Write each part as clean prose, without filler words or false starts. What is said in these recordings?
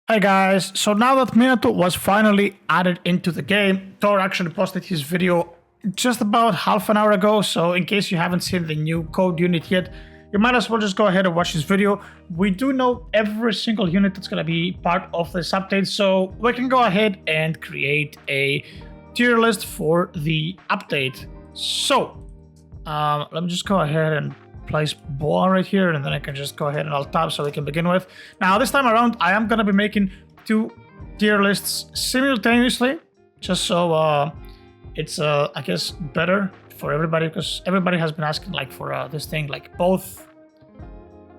Hi guys, so now that Minato was finally added into the game, Thor actually posted his video just about half an hour ago, so in case you haven't seen the new code unit yet, you might as well just go ahead and watch this video. We do know every single unit that's going to be part of this update, so we can go ahead and create a tier list for the update. So, let me just go ahead and place Boa right here, and then I can just go ahead and alt tab so we can begin with. Now this time around I am going to be making two tier lists simultaneously, just so it's I guess better for everybody, because everybody has been asking like for this thing, like both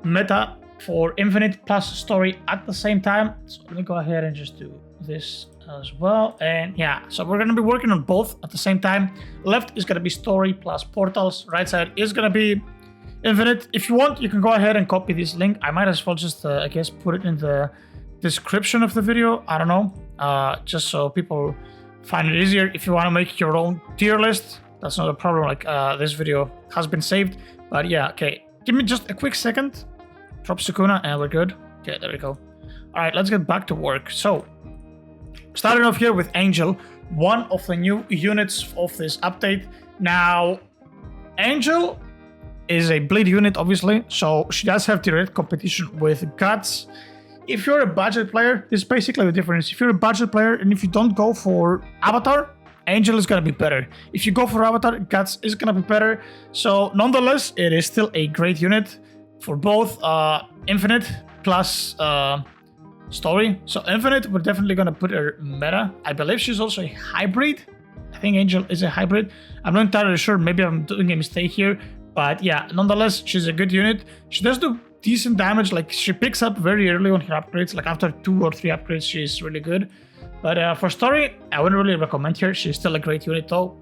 meta for infinite plus story at the same time. So let me go ahead and just do this as well. And yeah, so we're going to be working on both at the same time. Left is going to be story plus portals, right side is going to be infinite. If you want, you can go ahead and copy this link. I might as well just I guess put it in the description of the video. I don't know, just so people find it easier. If you want to make your own tier list, that's not a problem. Like this video has been saved, but yeah, okay, give me just a quick second. Drop Sukuna and we're good. Okay, there we go. All right, let's get back to work. So starting off here with Angel, one of the new units of this update. Now Angel is a bleed unit, obviously, so she does have direct competition with Guts. If you're a budget player, this is basically the difference. If you're a budget player and if you don't go for Avatar, Angel is gonna be better. If you go for Avatar, Guts is gonna be better. So nonetheless, it is still a great unit for both Infinite plus Story. So Infinite, we're definitely gonna put her meta. I believe she's also a hybrid. I think Angel is a hybrid. I'm not entirely sure, maybe I'm doing a mistake here. But yeah, nonetheless, she's a good unit. She does do decent damage. Like, she picks up very early on her upgrades. Like, after 2 or 3 upgrades, she's really good. But for story, I wouldn't really recommend her. She's still a great unit, though.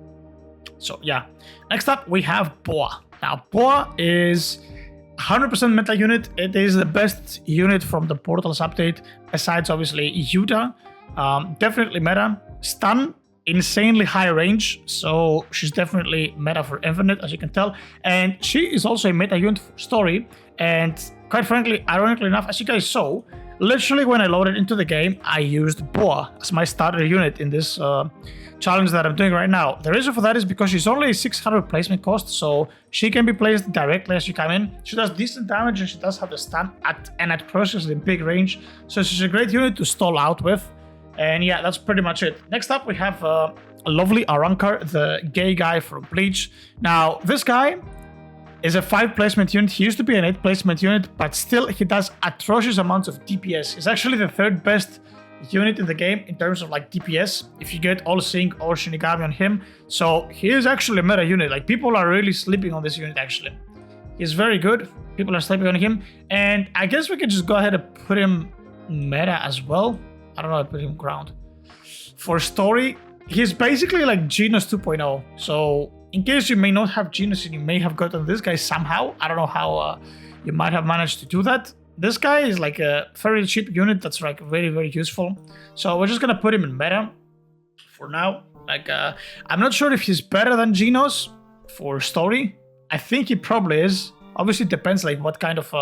So yeah. Next up, we have Boa. Now, Boa is 100% meta unit. It is the best unit from the Portals update, besides, obviously, Yuta. Definitely meta. Stun, insanely high range, so she's definitely meta for infinite, as you can tell, and she is also a meta unit for story. And quite frankly, ironically enough, as you guys saw, literally when I loaded into the game, I used Boa as my starter unit in this challenge that I'm doing right now. The reason for that is because she's only a 600 placement cost, so she can be placed directly as you come in. She does decent damage and she does have the stun at process in big range, so she's a great unit to stall out with. And yeah, that's pretty much it. Next up, we have a lovely Arrancar, the gay guy from Bleach. Now, this guy is a 5 placement unit. He used to be an 8 placement unit, but still he does atrocious amounts of DPS. He's actually the 3rd best unit in the game in terms of like DPS, if you get All Sync or Shinigami on him. So he is actually a meta unit. Like, people are really sleeping on this unit actually. He's very good. People are sleeping on him. And I guess we could just go ahead and put him meta as well. I don't know, I put him ground. For story, he's basically like Genos 2.0. So in case you may not have Genos and you may have gotten this guy somehow, I don't know how you might have managed to do that. This guy is like a very cheap unit that's like very, very useful. So we're just gonna put him in meta for now. Like, I'm not sure if he's better than Genos for story. I think he probably is. Obviously, it depends like what kind of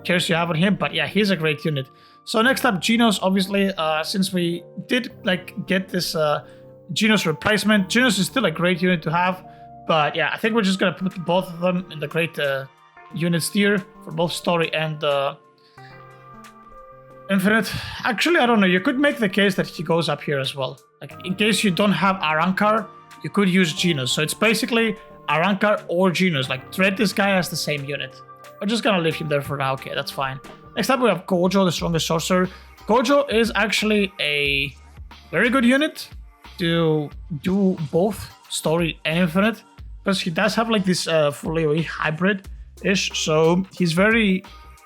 cares you have on him, but yeah, he's a great unit. So next up, Genos, obviously, since we did like get this Genos replacement, Genos is still a great unit to have. But yeah, I think we're just gonna put both of them in the great units tier for both story and infinite. Actually, I don't know, you could make the case that he goes up here as well. Like, in case you don't have Arrancar, you could use Genos. So it's basically Arrancar or Genos. Like, treat this guy as the same unit. We're just gonna leave him there for now. Okay, that's fine. Next up, we have Gojo, the strongest sorcerer. Gojo is actually a very good unit to do both story and infinite, because he does have like this full AoE hybrid-ish, so he's very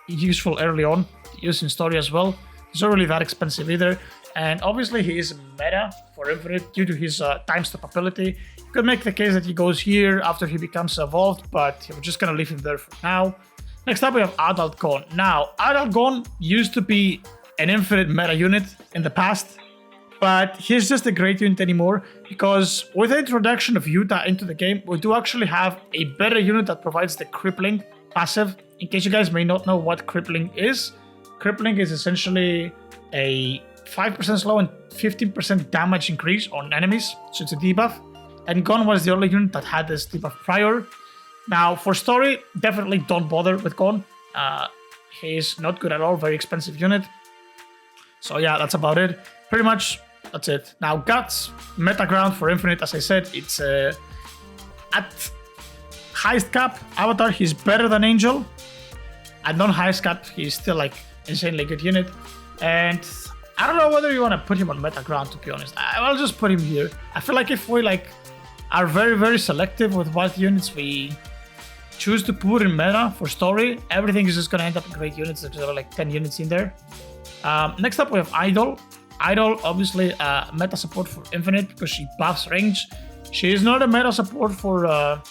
useful early on, used in story as well. He's not really that expensive either, and obviously he is meta for infinite due to his time stop ability. You could make the case that he goes here after he becomes evolved, but we're just gonna leave him there for now. Next up, we have Adult Gon. Now, Adult Gon used to be an infinite meta unit in the past, but he's just a great unit anymore, because with the introduction of Yuta into the game, we do actually have a better unit that provides the crippling passive. In case you guys may not know what crippling is essentially a 5% slow and 15% damage increase on enemies, so it's a debuff. And Gon was the only unit that had this debuff prior. Now, for story, definitely don't bother with Gon. He's not good at all, very expensive unit. So yeah, that's about it. Pretty much, that's it. Now, Guts, meta ground for Infinite, as I said, it's at highest cap Avatar, he's better than Angel. At non-highest cap, he's still like insanely good unit. And I don't know whether you want to put him on meta ground, to be honest. I'll just put him here. I feel like if we like are very, very selective with what units we choose to put in meta for story, everything is just going to end up in great units. There's like 10 units in there. Next up, we have Idol. Idol, obviously, meta support for Infinite because she buffs range. She is not a meta support for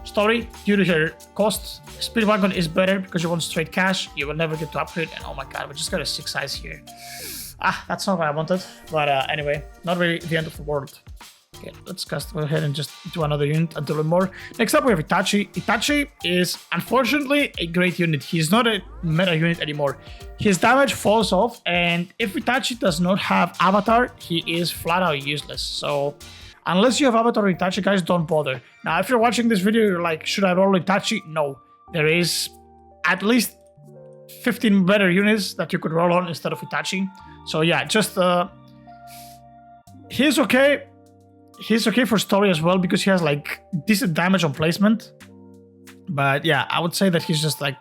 story due to her cost. Speedwagon is better because you want straight cash. You will never get to upgrade. And oh my god, we just got a 6 eyes here. That's not what I wanted. But anyway, not really the end of the world. Okay, let's just go ahead and just do another unit and do a little more. Next up, we have Itachi. Itachi is unfortunately a great unit. He's not a meta unit anymore. His damage falls off, and if Itachi does not have Avatar, he is flat out useless. So unless you have Avatar or Itachi, guys, don't bother. Now, if you're watching this video, you're like, should I roll Itachi? No. There is at least 15 better units that you could roll on instead of Itachi. So yeah, just he's okay. He's okay for story as well because he has like decent damage on placement. But yeah, I would say that he's just like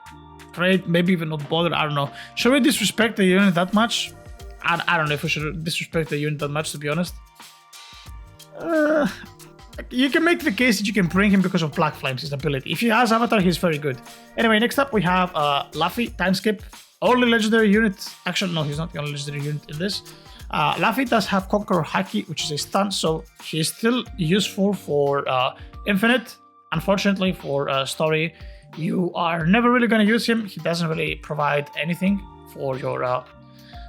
great, maybe even not bothered. I don't know. Should we disrespect the unit that much? I don't know if we should disrespect the unit that much, to be honest. You can make the case that you can bring him because of Black Flames, his ability. If he has Avatar, he's very good. Anyway, next up we have Luffy, time skip. Only legendary unit. Actually, no, he's not the only legendary unit in this. Luffy does have Conqueror Haki, which is a stun, so he is still useful for Infinite. Unfortunately, for story, you are never really going to use him. He doesn't really provide anything for your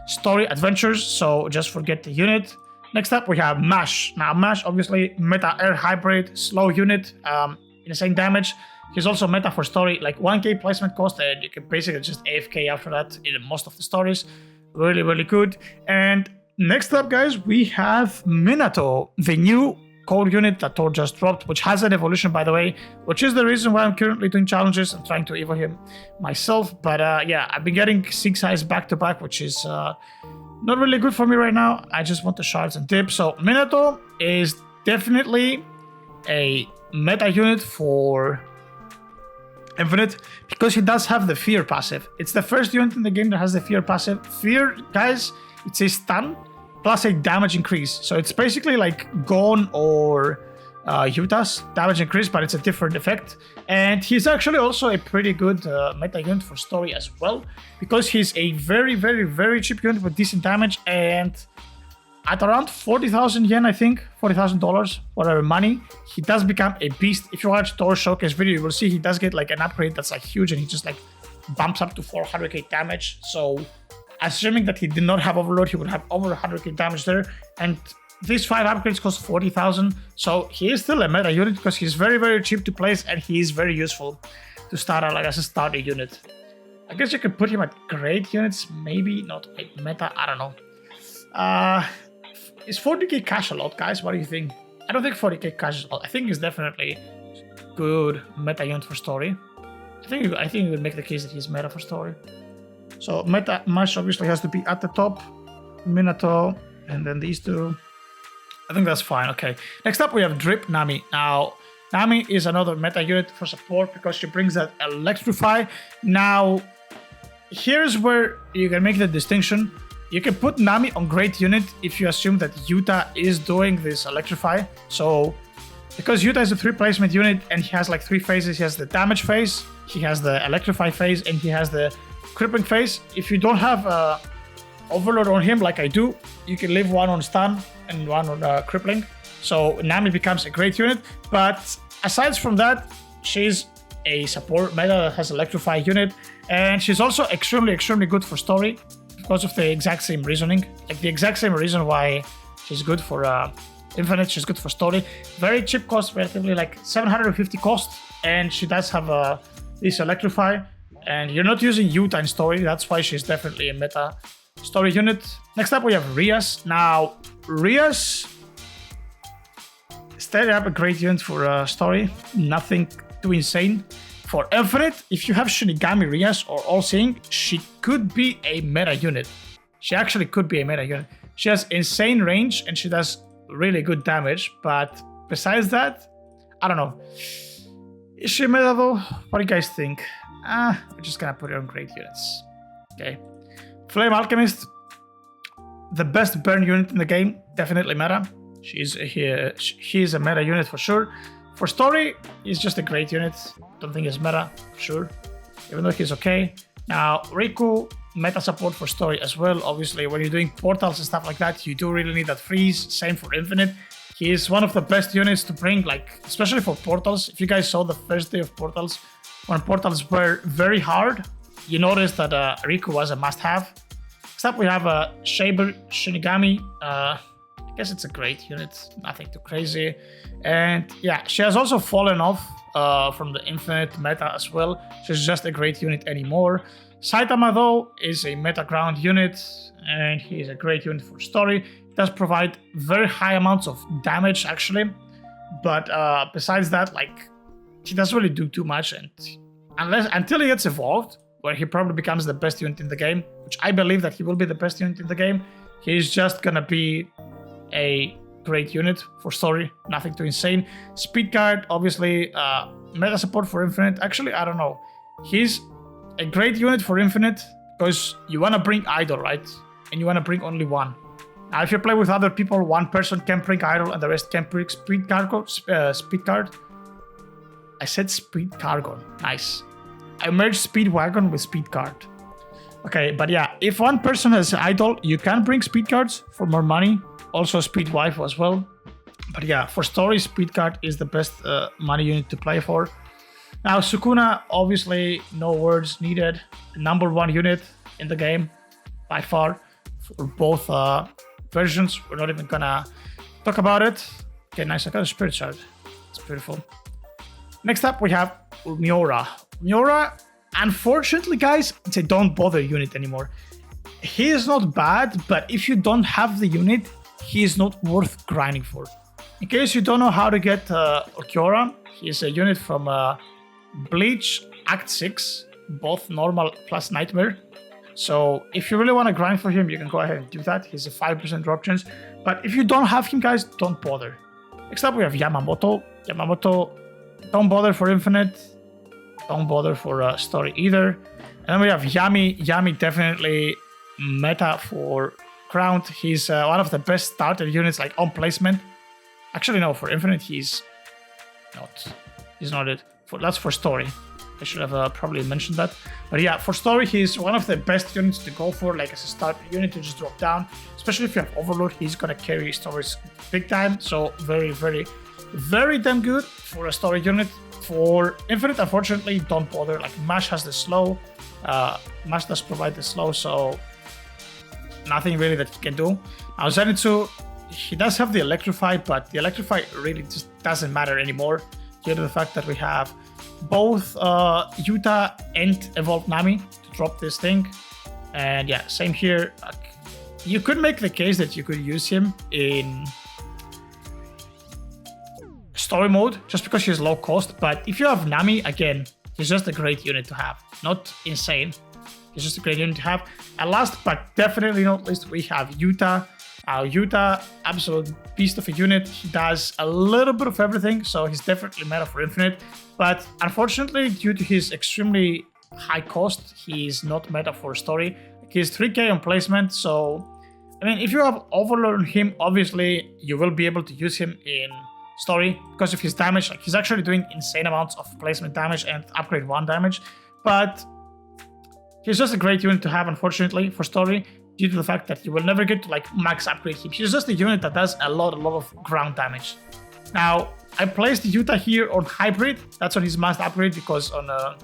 story adventures, so just forget the unit. Next up, we have Mash. Now, Mash, obviously, meta air hybrid, slow unit, insane damage. He's also meta for story, like 1k placement cost, and you can basically just AFK after that in most of the stories. Really, really good. And next up, guys, we have Minato, the new code unit that Thor just dropped, which has an evolution, by the way, which is the reason why I'm currently doing challenges and trying to evo him myself. But yeah, I've been getting 6 eyes back to back, which is not really good for me right now. I just want the shards and tips. So Minato is definitely a meta unit for Infinite because he does have the Fear passive. It's the first unit in the game that has the Fear passive. Fear, guys, it's a stun plus a damage increase. So it's basically like Gon or Yuta's damage increase, but it's a different effect. And he's actually also a pretty good meta unit for story as well, because he's a very, very, very cheap unit with decent damage. And at around 40,000 yen, I think, $40,000, whatever money, he does become a beast. If you watch Thor Showcase video, you will see he does get like an upgrade that's like huge, and he just like bumps up to 400k damage. So assuming that he did not have Overload, he would have over 100k damage there. And these 5 upgrades cost 40,000. So he is still a meta unit because he's very, very cheap to place, and he is very useful to start out like as a starter unit. I guess you could put him at great units, maybe not a meta, I don't know. Is 40k cash a lot, guys? What do you think? I don't think 40k cash is a lot. I think it's definitely good meta unit for story. I think you would make the case that he's meta for story. So meta Mash obviously has to be at the top, Minato, and then these two. I think that's fine. Okay. Next up, we have Drip Nami. Now, Nami is another meta unit for support because she brings that Electrify. Now, here's where you can make the distinction. You can put Nami on great unit if you assume that Yuta is doing this Electrify. So, because Yuta is a 3 placement unit and he has like 3 phases. He has the damage phase, he has the Electrify phase, and he has the crippling phase. If you don't have Overload on him like I do, you can leave one on stun and one on crippling. So Nami becomes a great unit. But aside from that, she's a support meta that has Electrify unit, and she's also extremely, extremely good for story because of the exact same reasoning. Like the exact same reason why she's good for Infinite, she's good for story. Very cheap cost, relatively like 750 cost, and she does have this Electrify. And you're not using Yuta in story, that's why she's definitely a meta story unit. Next up, we have Rias. Now, Rias still have a great unit for story. Nothing too insane. For Infinite, if you have Shinigami Rias or All-Seeing, she could be a meta unit. She actually could be a meta unit. She has insane range and she does really good damage, but besides that, I don't know. Is she meta though? What do you guys think? We're just gonna put her on great units. Okay. Flame Alchemist, the best burn unit in the game, definitely meta. She's a meta unit for sure. For story, he's just a great unit. Don't think he's meta, for sure. Even though he's okay. Now, Riku, meta support for story as well. Obviously, when you're doing portals and stuff like that, you do really need that freeze. Same for Infinite. He is one of the best units to bring, like, especially for portals. If you guys saw the first day of portals, when portals were very hard, you noticed that Riku was a must-have. Next up, we have Saber Shinigami. I guess it's a great unit, nothing too crazy. And yeah, she has also fallen off from the Infinite meta as well. She's just a great unit anymore. Saitama though is a meta ground unit and he's a great unit for story. He does provide very high amounts of damage actually, but besides that, like, he doesn't really do too much, and until he gets evolved, where he probably becomes the best unit in the game, which I believe that he will be the best unit in the game, he's just gonna be a great unit for story, nothing too insane. Speed card, obviously, meta support for Infinite. Actually, I don't know. He's a great unit for Infinite because you want to bring Idol, right? And you want to bring only one. Now, if you play with other people, one person can bring Idol and the rest can bring Speed Cargo. Speed card. I said Speed Cargo. Nice. I merged Speed Wagon with Speed Card. Okay, but yeah, if one person has Idol, you can bring Speed Cards for more money. Also Speed Wife as well. But yeah, for story, Speed Card is the best money unit to play for. Now, Sukuna, obviously, no words needed. Number one unit in the game, by far, for both versions. We're not even gonna talk about it. Okay, nice, I got a Spirit Shard. It's beautiful. Next up, we have Miura. Miura, unfortunately, guys, it's a don't bother unit anymore. He is not bad, but if you don't have the unit, he is not worth grinding for. In case you don't know how to get Okiora, he is a unit from Bleach Act 6, both normal plus Nightmare. So if you really want to grind for him, you can go ahead and do that. He's a 5% drop chance. But if you don't have him, guys, don't bother. Next up, we have Yamamoto. Yamamoto, don't bother for Infinite. Don't bother for Story either. And then we have Yami. Yami definitely meta for Ground. He's one of the best starter units, like on placement. Actually, no, for Infinite, he's not. He's not it. That's for Story. I should have probably mentioned that. But yeah, for Story, he's one of the best units to go for, like as a starter unit to just drop down. Especially if you have Overload, he's gonna carry Stories big time. So very, very, very damn good for a Story unit. For Infinite, unfortunately, don't bother. Like Mash has the slow. Mash does provide the slow, so nothing really that he can do. Now Zenitsu, he does have the Electrify, but the Electrify really just doesn't matter anymore due to the fact that we have both Yuta and Evolved Nami to drop this thing. And yeah, same here. You could make the case that you could use him in story mode just because he's low cost, but if you have Nami, again, he's just a great unit to have. Not insane. He's just a great unit to have. And last but definitely not least, we have Yuta. Yuta, absolute beast of a unit. He does a little bit of everything, so he's definitely meta for Infinite. But unfortunately, due to his extremely high cost, he's not meta for story. He's 3k on placement, so I mean, if you have Overlord on him, obviously you will be able to use him in story because of his damage. Like, he's actually doing insane amounts of placement damage and upgrade 1 damage, but he's just a great unit to have, unfortunately, for story, due to the fact that you will never get to like max upgrade him. He's just a unit that does a lot of ground damage. Now, I placed Yuta here on hybrid. That's on his must upgrade because on a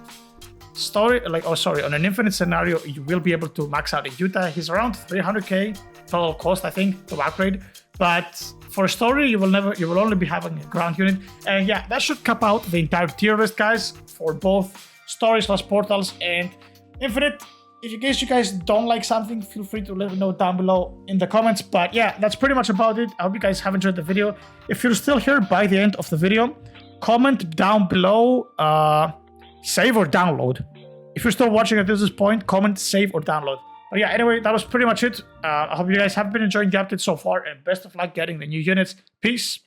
story, on an Infinite scenario, you will be able to max out a Yuta. He's around 300k total cost, I think, to upgrade. But for story, you will only be having a ground unit. And yeah, that should cap out the entire tier list, guys, for both stories / portals and Infinite. If in case you guys don't like something, feel free to let me know down below in the comments. But yeah, that's pretty much about it. I hope you guys have enjoyed the video. If you're still here by the end of the video, comment down below, save or download. If you're still watching at this point, comment save or download. But yeah, anyway, that was pretty much it. I hope you guys have been enjoying the update so far, and best of luck getting the new units. Peace.